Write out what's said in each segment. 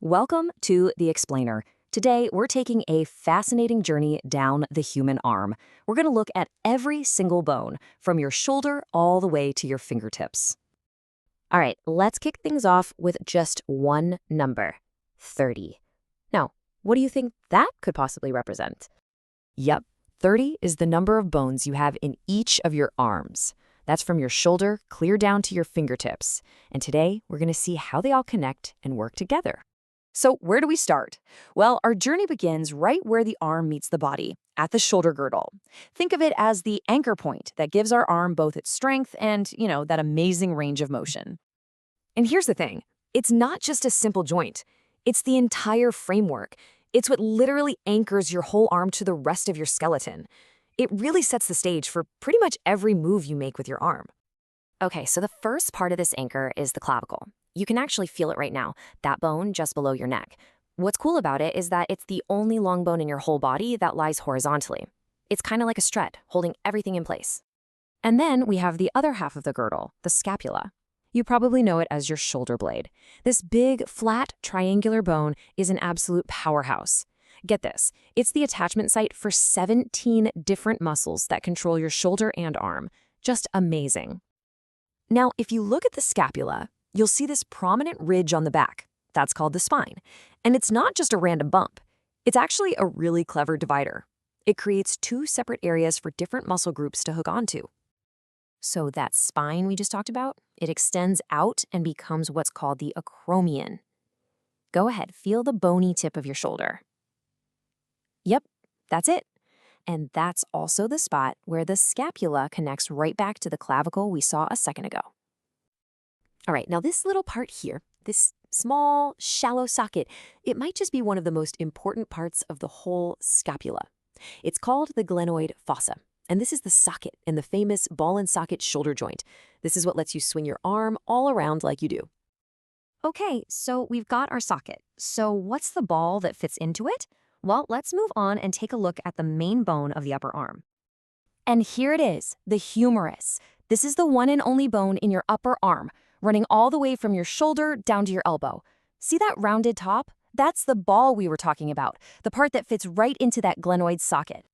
Welcome to The Explainer. Today, we're taking a fascinating journey down the human arm. We're going to look at every single bone, from your shoulder all the way to your fingertips. All right, let's kick things off with just one number, 30. Now, what do you think that could possibly represent? Yep, 30 is the number of bones you have in each of your arms. That's from your shoulder clear down to your fingertips. And today, we're going to see how they all connect and work together. So where do we start? Well, our journey begins right where the arm meets the body, at the shoulder girdle. Think of it as the anchor point that gives our arm both its strength and, that amazing range of motion. And here's the thing. It's not just a simple joint. It's the entire framework. It's what literally anchors your whole arm to the rest of your skeleton. It really sets the stage for pretty much every move you make with your arm. Okay, so the first part of this anchor is the clavicle. You can actually feel it right now, that bone just below your neck. What's cool about it is that it's the only long bone in your whole body that lies horizontally. It's kind of like a strut, holding everything in place. And then we have the other half of the girdle, the scapula. You probably know it as your shoulder blade. This big, flat, triangular bone is an absolute powerhouse. Get this, it's the attachment site for 17 different muscles that control your shoulder and arm. Just amazing. Now, if you look at the scapula, you'll see this prominent ridge on the back. That's called the spine. And it's not just a random bump. It's actually a really clever divider. It creates two separate areas for different muscle groups to hook onto. So that spine we just talked about, it extends out and becomes what's called the acromion. Go ahead, feel the bony tip of your shoulder. Yep, that's it. And that's also the spot where the scapula connects right back to the clavicle we saw a second ago. All right, now this little part here, this small, shallow socket, it might just be one of the most important parts of the whole scapula. It's called the glenoid fossa, and this is the socket in the famous ball and socket shoulder joint. This is what lets you swing your arm all around like you do. Okay, so we've got our socket. So what's the ball that fits into it? Well, let's move on and take a look at the main bone of the upper arm. And here it is, the humerus. This is the one and only bone in your upper arm, running all the way from your shoulder down to your elbow. See that rounded top? That's the ball we were talking about, the part that fits right into that glenoid socket.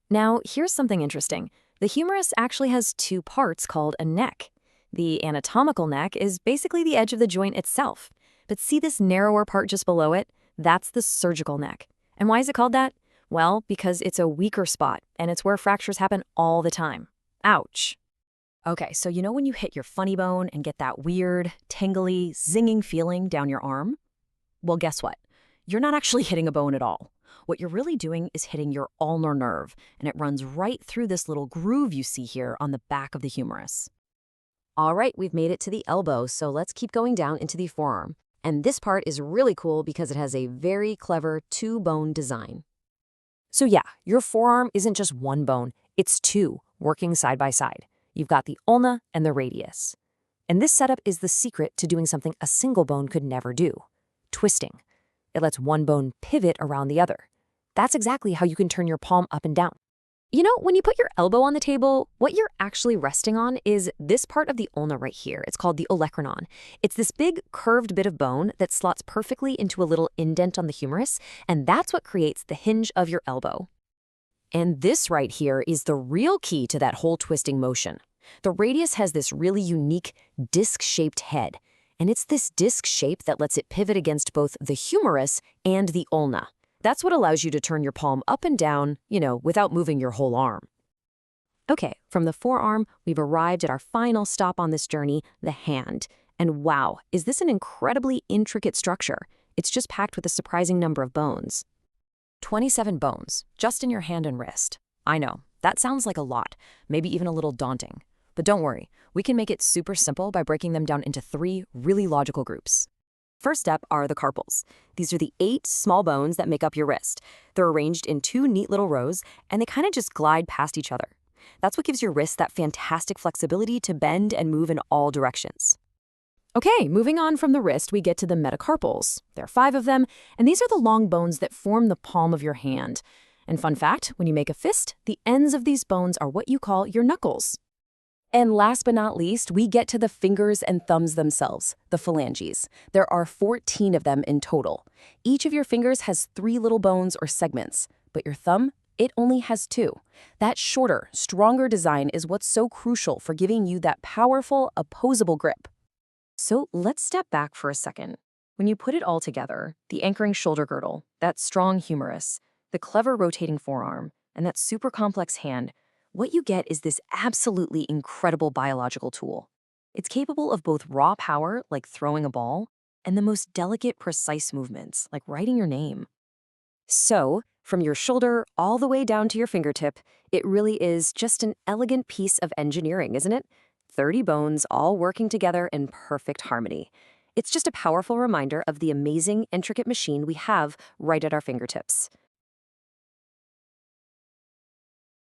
Now, here's something interesting. The humerus actually has two parts called a neck. The anatomical neck is basically the edge of the joint itself. But see this narrower part just below it? That's the surgical neck. And why is it called that? Well, because it's a weaker spot, and it's where fractures happen all the time. Ouch. Okay, so you know when you hit your funny bone and get that weird, tingly, zinging feeling down your arm? Well, guess what? You're not actually hitting a bone at all. What you're really doing is hitting your ulnar nerve, and it runs right through this little groove you see here on the back of the humerus. All right, we've made it to the elbow, so let's keep going down into the forearm. And this part is really cool because it has a very clever two-bone design. So yeah, your forearm isn't just one bone, it's two, working side by side. You've got the ulna and the radius. And this setup is the secret to doing something a single bone could never do, twisting. It lets one bone pivot around the other. That's exactly how you can turn your palm up and down. You know, when you put your elbow on the table, what you're actually resting on is this part of the ulna right here. It's called the olecranon. It's this big curved bit of bone that slots perfectly into a little indent on the humerus, and that's what creates the hinge of your elbow. And this right here is the real key to that whole twisting motion. The radius has this really unique disc-shaped head, and it's this disc shape that lets it pivot against both the humerus and the ulna. That's what allows you to turn your palm up and down, without moving your whole arm. Okay, from the forearm, we've arrived at our final stop on this journey, the hand. And wow, is this an incredibly intricate structure? It's just packed with a surprising number of bones. 27 bones, just in your hand and wrist. I know, that sounds like a lot, maybe even a little daunting. But don't worry, we can make it super simple by breaking them down into three really logical groups. First up are the carpals. These are the 8 small bones that make up your wrist. They're arranged in 2 neat little rows, and they kind of just glide past each other. That's what gives your wrist that fantastic flexibility to bend and move in all directions. Okay, moving on from the wrist, we get to the metacarpals. There are 5 of them, and these are the long bones that form the palm of your hand. And fun fact, when you make a fist, the ends of these bones are what you call your knuckles. And last but not least, we get to the fingers and thumbs themselves, the phalanges. There are 14 of them in total. Each of your fingers has 3 little bones or segments, but your thumb, it only has 2. That shorter, stronger design is what's so crucial for giving you that powerful, opposable grip. So let's step back for a second. When you put it all together, the anchoring shoulder girdle, that strong humerus, the clever rotating forearm, and that super complex hand, what you get is this absolutely incredible biological tool. It's capable of both raw power, like throwing a ball, and the most delicate, precise movements, like writing your name. So, from your shoulder all the way down to your fingertip, it really is just an elegant piece of engineering, isn't it? 30 bones all working together in perfect harmony. It's just a powerful reminder of the amazing, intricate machine we have right at our fingertips.